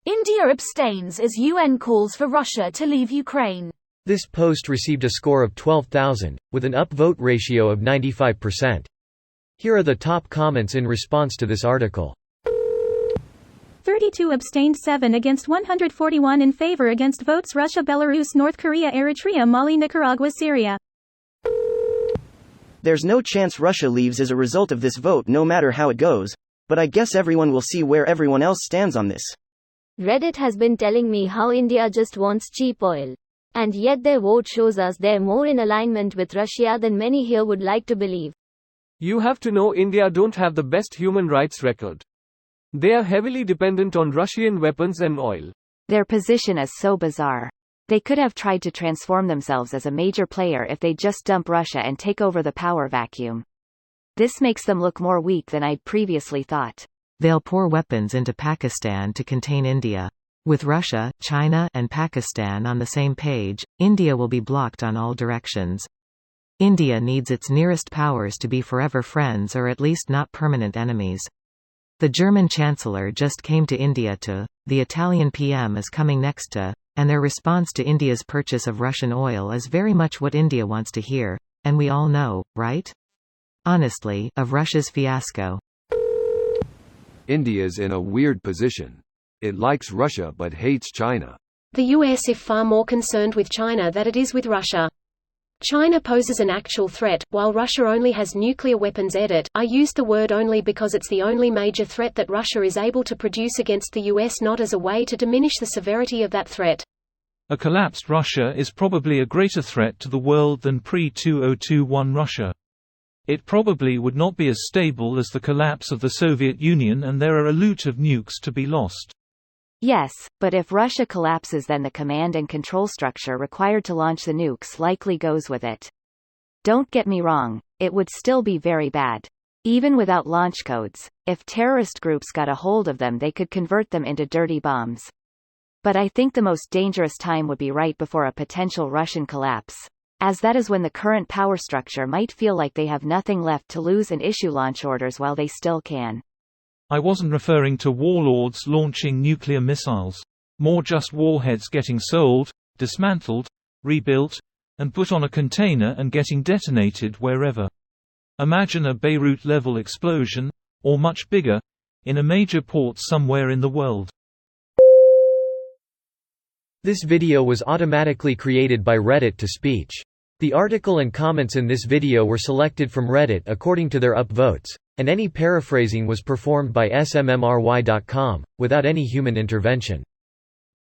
India abstains as UN calls for Russia to leave Ukraine. This post received a score of 12,000, with an upvote ratio of 95%. Here are the top comments in response to this article. 32 abstained, 7 against, 141 in favor. Against votes: Russia, Belarus, North Korea, Eritrea, Mali, Nicaragua, Syria. There's no chance Russia leaves as a result of this vote, no matter how it goes, but I guess everyone will see where everyone else stands on this. Reddit has been telling me how India just wants cheap oil. And yet their vote shows us they're more in alignment with Russia than many here would like to believe. You have to know India don't have the best human rights record. They are heavily dependent on Russian weapons and oil. Their position is so bizarre. They could have tried to transform themselves as a major player if they just dump Russia and take over the power vacuum. This makes them look more weak than I'd previously thought. They'll pour weapons into Pakistan to contain India. With Russia, China, and Pakistan on the same page, India will be blocked on all directions. India needs its nearest powers to be forever friends, or at least not permanent enemies. The German Chancellor just came to India to, the Italian PM is coming next to, and their response to India's purchase of Russian oil is very much what India wants to hear, and we all know, right? Honestly, of Russia's fiasco. India's in a weird position. It likes Russia but hates China. The US is far more concerned with China than it is with Russia. China poses an actual threat, while Russia only has nuclear weapons. I used the word only because it's the only major threat that Russia is able to produce against the US, not as a way to diminish the severity of that threat. A collapsed Russia is probably a greater threat to the world than pre-2021 Russia. It probably would not be as stable as the collapse of the Soviet Union, and there are a loot of nukes to be lost. Yes, but if Russia collapses, then the command and control structure required to launch the nukes likely goes with it. Don't get me wrong, it would still be very bad. Even without launch codes, if terrorist groups got a hold of them, they could convert them into dirty bombs. But I think the most dangerous time would be right before a potential Russian collapse, as that is when the current power structure might feel like they have nothing left to lose and issue launch orders while they still can. I wasn't referring to warlords launching nuclear missiles. More just warheads getting sold, dismantled, rebuilt, and put on a container and getting detonated wherever. Imagine a Beirut-level explosion, or much bigger, in a major port somewhere in the world. This video was automatically created by Reddit to speech. The article and comments in this video were selected from Reddit according to their upvotes, and any paraphrasing was performed by smmry.com, without any human intervention.